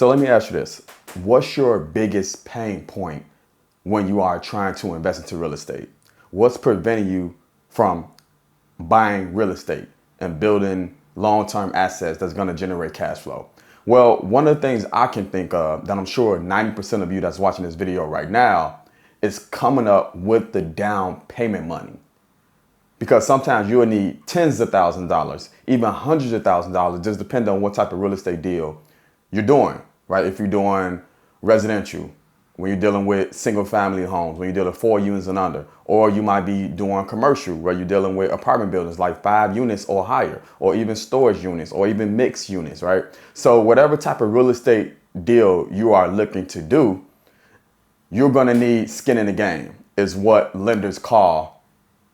So let me ask you this. What's your biggest pain point when you are trying to invest into real estate? What's preventing you from buying real estate and building long-term assets that's going to generate cash flow? Well, one of the things I can think of that I'm sure 90% of you that's watching this video right now is coming up with the down payment money. Because sometimes you'll need tens of thousands of dollars, even hundreds of thousands of dollars, just depending on what type of real estate deal you're doing, right? If you're doing residential, when you're dealing with single family homes, when you're dealing with 4 units and under, or you might be doing commercial where you're dealing with apartment buildings like 5 units or higher, or even storage units, or even mixed units, right? So whatever type of real estate deal you are looking to do, you're gonna need skin in the game, is what lenders call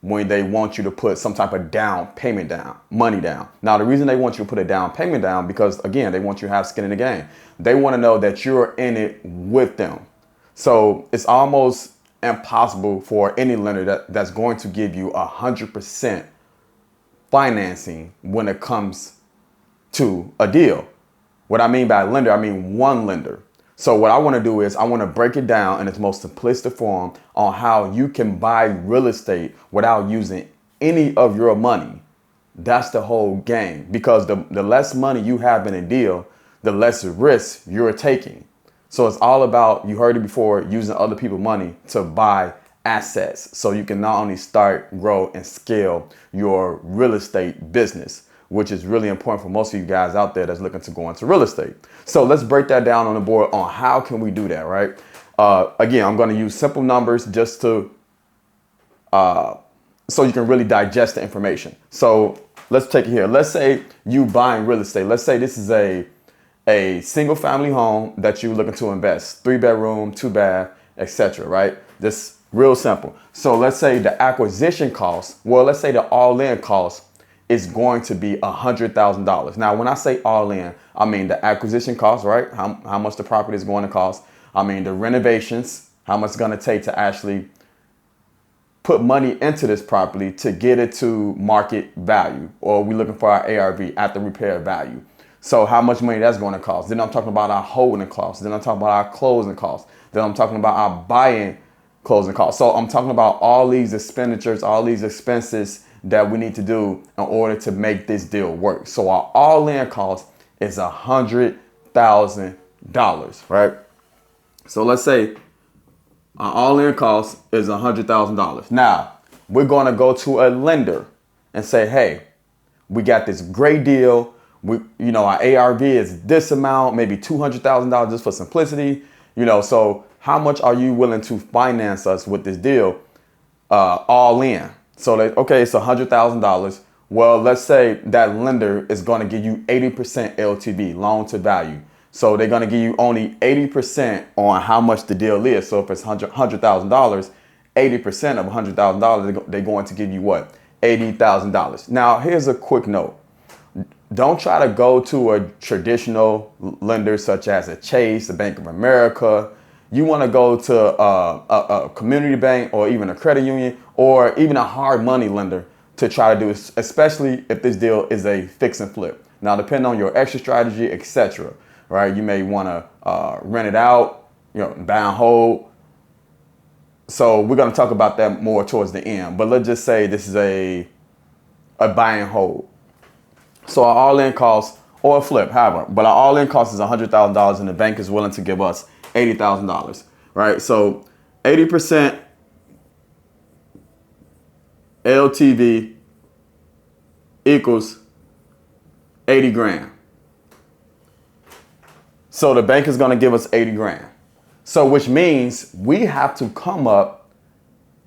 when they want you to put some type of down payment down, money down. Now, the reason they want you to put a down payment down, because again, they want you to have skin in the game. They want to know that you're in it with them. So it's almost impossible for any lender that's going to give you 100% financing when it comes to a deal. What I mean by lender, I mean one lender. So what I want to do is I want to break it down in its most simplistic form on how you can buy real estate without using any of your money. That's the whole game, because the less money you have in a deal, the less risk you're taking. So it's all about, you heard it before, using other people's money to buy assets so you can not only start, grow, and scale your real estate business, which is really important for most of you guys out there that's looking to go into real estate. So let's break that down on the board on how can we do that, right? Again, I'm going to use simple numbers just to so you can really digest the information. So let's take it here. Let's say you buying real estate. Let's say this is a single family home that you're looking to invest, 3-bedroom, 2-bath, etc. Right? This real simple. So let's say the acquisition cost. Well, let's say the all-in cost is going to be $100,000. Now, when I say all in, I mean the acquisition cost, right? How much the property is going to cost. I mean the renovations, how much it's going to take to actually put money into this property to get it to market value, or we're looking for our ARV, at the repair value. So how much money that's going to cost. Then I'm talking about our holding costs. Then I'm talking about our closing costs. Then I'm talking about our buying closing costs. So I'm talking about all these expenditures, all these expenses that we need to do in order to make this deal work. So our all-in cost is $100,000, right? So let's say our all-in cost is $100,000. Now, we're going to go to a lender and say, hey, we got this great deal. Our ARV is this amount, maybe $200,000 just for simplicity. So how much are you willing to finance us with this deal all in? So okay, it's $100,000. Well, let's say that lender is going to give you 80% LTV, loan to value. So they're going to give you only 80% on how much the deal is. So if it's $100,000, 80% of $100,000, they're going to give you what? $80,000. Now, here's a quick note. Don't try to go to a traditional lender such as a Chase, a Bank of America. You want to go to a community bank or even a credit union or even a hard money lender to try to do it, especially if this deal is a fix and flip. Now, depending on your exit strategy, etc., right? You may want to rent it out, buy and hold. So we're going to talk about that more towards the end. But let's just say this is a buy and hold. So our all-in cost, or a flip, however, but our all-in cost is $100,000 and the bank is willing to give us $80,000, right? So 80% LTV equals 80 grand. So the bank is going to give us 80 grand. So which means we have to come up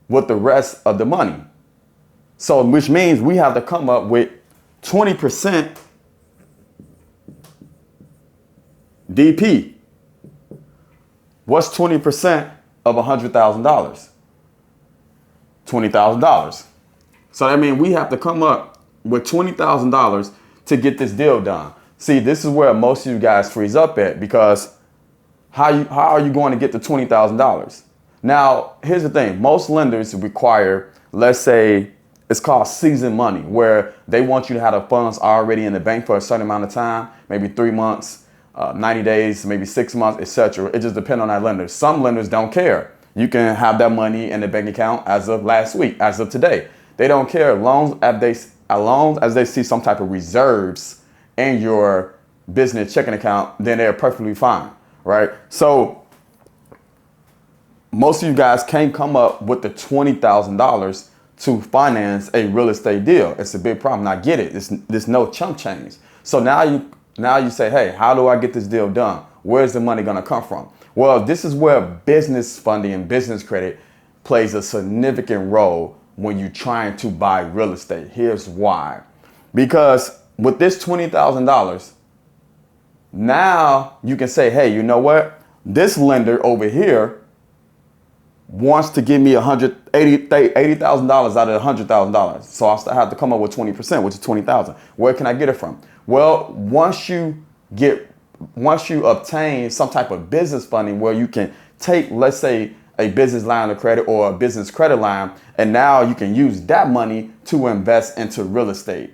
with the rest of the money. So which means we have to come up with 20% DP. What's 20% of $100,000? $20,000. So that means we have to come up with $20,000 to get this deal done. See, this is where most of you guys freeze up at, because how are you going to get the $20,000? Now, here's the thing. Most lenders require, let's say, it's called seasoned money, where they want you to have the funds already in the bank for a certain amount of time, maybe 3 months, 90 days, maybe 6 months, etc. It just depends on that lender. Some lenders don't care. You can have that money in the bank account as of last week, as of today. They don't care as long as they see some type of reserves in your business checking account, then they're perfectly fine, right? So most of you guys can't come up with the $20,000 to finance a real estate deal. It's a big problem. I get it. There's no chump change. So now you say, hey, how do I get this deal done? Where's the money gonna come from? Well, this is where business funding and business credit plays a significant role when you're trying to buy real estate. Here's why. Because with this $20,000, now you can say, hey, you know what? This lender over here wants to give me $80,000 out of $100,000. So I have to come up with 20%, which is 20,000. Where can I get it from? Well, once you obtain some type of business funding where you can take, let's say, a business line of credit or a business credit line, and now you can use that money to invest into real estate.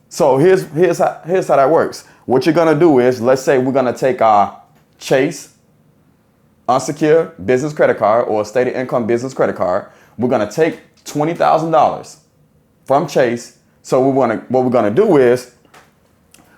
So here's how that works. What you're gonna do is, let's say we're gonna take our Chase unsecured business credit card or stated income business credit card. We're gonna take $20,000 from Chase. So what we're gonna do is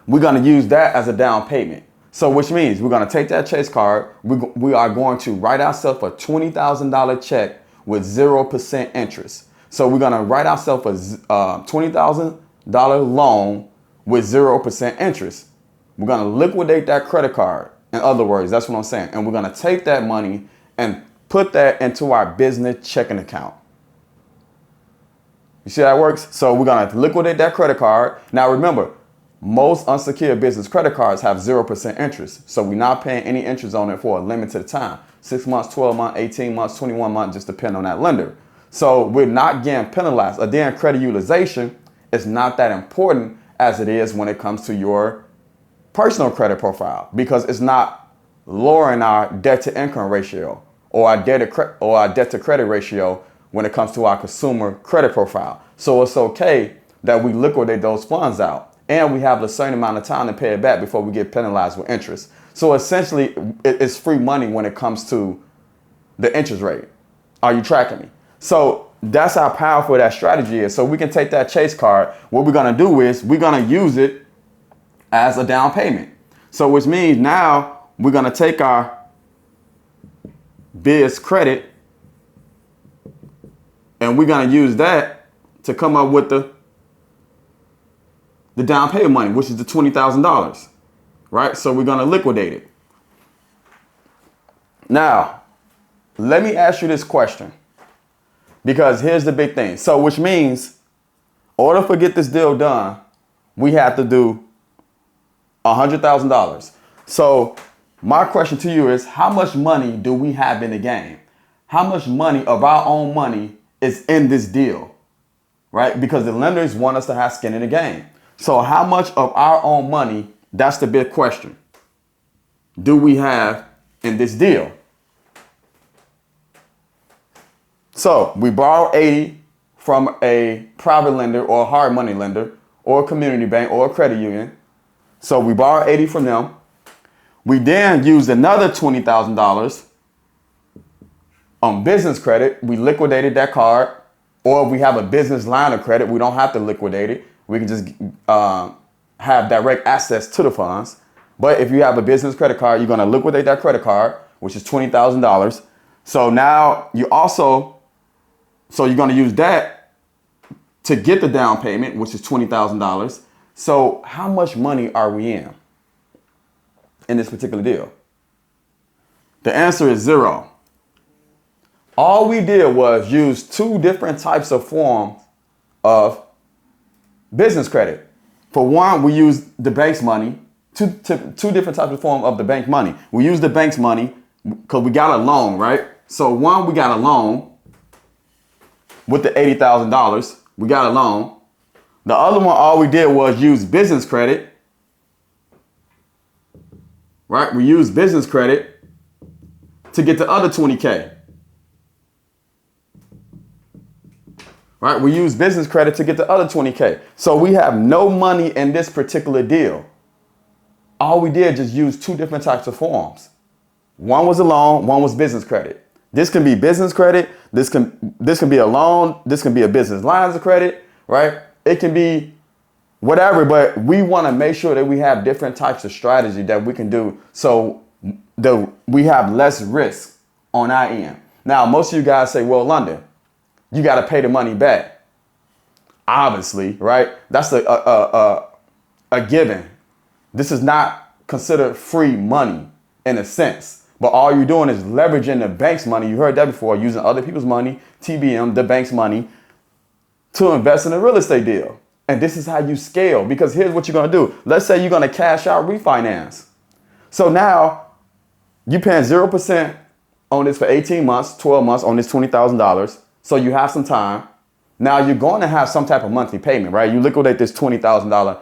we're gonna use that as a down payment. So which means we're gonna take that Chase card. We are going to write ourselves a $20,000 check with 0% interest. So we're gonna write ourselves a $20,000 loan with 0% interest. We're gonna liquidate that credit card. In other words, that's what I'm saying. And we're gonna take that money and put that into our business checking account. You see how that works? So we're gonna liquidate that credit card. Now remember, most unsecured business credit cards have 0% interest. So we're not paying any interest on it for a limited time. 6 months, 12 months, 18 months, 21 months, just depending on that lender. So we're not getting penalized. Again, credit utilization is not that important as it is when it comes to your personal credit profile, because it's not lowering our debt to income ratio or our debt to credit ratio when it comes to our consumer credit profile. So it's okay that we liquidate those funds out, and we have a certain amount of time to pay it back before we get penalized with interest. So essentially, it's free money when it comes to the interest rate. Are you tracking me? So that's how powerful that strategy is. So we can take that Chase card. What we're gonna do is we're gonna use it as a down payment. So which means now we're gonna take our biz credit and we're gonna use that to come up with the down payment money, which is the $20,000, right? So we're gonna liquidate it. Now, let me ask you this question, because here's the big thing. So which means, in order to get this deal done, we have to do $100,000. So my question to you is, how much money do we have in the game? How much money of our own money is in this deal, right? Because the lenders want us to have skin in the game. So how much of our own money, that's the big question, do we have in this deal? So we borrow 80 from a private lender or a hard money lender or a community bank or a credit union. So we borrow 80 from them. We then used another $20,000 on business credit. We liquidated that card, or we have a business line of credit. We don't have to liquidate it. We can just have direct access to the funds. But if you have a business credit card, you're going to liquidate that credit card, which is $20,000. So now you're going to use that to get the down payment, which is $20,000. So how much money are we in this particular deal? The answer is zero. All we did was use two different types of forms of business credit. For one, we used the bank's money, two different types of form of the bank money. We used the bank's money because we got a loan, right? So one, we got a loan with the $80,000. We got a loan. The other one, all we did was use business credit, right? We used business credit to get the other 20K, right? We used business credit to get the other 20K. So we have no money in this particular deal. all we did just use two different types of forms. One was a loan, one was business credit. This can be business credit. This can be a loan. This can be a business lines of credit, right? It can be whatever, but we want to make sure that we have different types of strategy that we can do so that we have less risk on our end. Now, most of you guys say, well, London, you got to pay the money back. Obviously, right? That's a given. This is not considered free money in a sense, but all you're doing is leveraging the bank's money. You heard that before, using other people's money, TBM, the bank's money, to invest in a real estate deal. And this is how you scale, because here's what you're going to do. Let's say you're going to cash out refinance. So now you're paying 0% on this for 18 months, 12 months on this $20,000. So you have some time. Now you're going to have some type of monthly payment, right? You liquidate this $20,000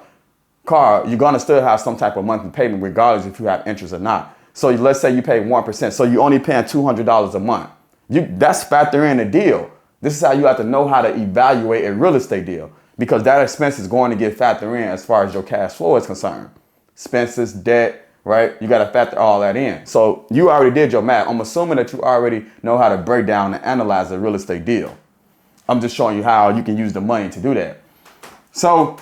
car, you're going to still have some type of monthly payment regardless if you have interest or not. So let's say you pay 1%. So you're only paying $200 a month. That's factoring in the deal. This is how you have to know how to evaluate a real estate deal, because that expense is going to get factored in as far as your cash flow is concerned. Expenses, debt, right? You got to factor all that in. So you already did your math. I'm assuming that you already know how to break down and analyze a real estate deal. I'm just showing you how you can use the money to do that. So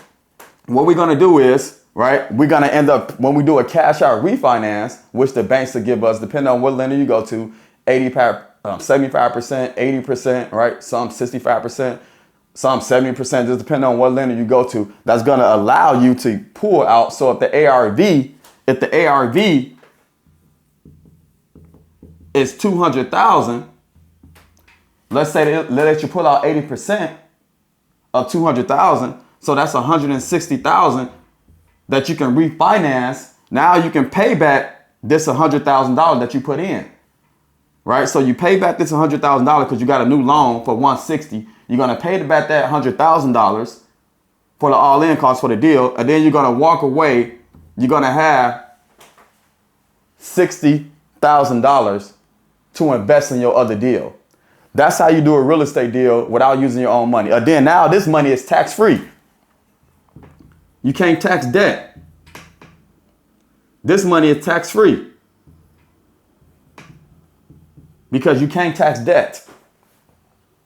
what we're going to do is, right, we're going to end up, when we do a cash out refinance, which the banks will give us, depending on what lender you go to, 75%, 80%, right? Some 65%, some 70%, just depending on what lender you go to. That's going to allow you to pull out. So if the ARV is 200,000, let's say they let you pull out 80% of 200,000. So that's 160,000 that you can refinance. Now you can pay back this $100,000 that you put in, right? So you pay back this $100,000 because you got a new loan for 160. You're going to pay back that $100,000 for the all-in cost for the deal. And then you're going to walk away. You're going to have $60,000 to invest in your other deal. That's how you do a real estate deal without using your own money. Then now this money is tax-free. You can't tax debt. This money is tax-free because you can't tax debt.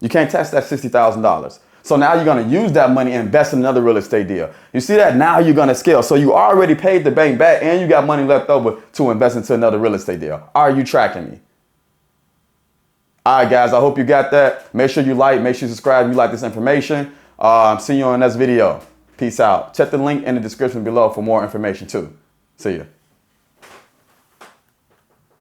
You can't tax that $60,000. So now you're going to use that money and invest in another real estate deal. You see that? Now you're going to scale. So you already paid the bank back and you got money left over to invest into another real estate deal. Are you tracking me? All right, guys, I hope you got that. Make sure you like, make sure you subscribe if you like this information. See you on the next video. Peace out. Check the link in the description below for more information too. See ya.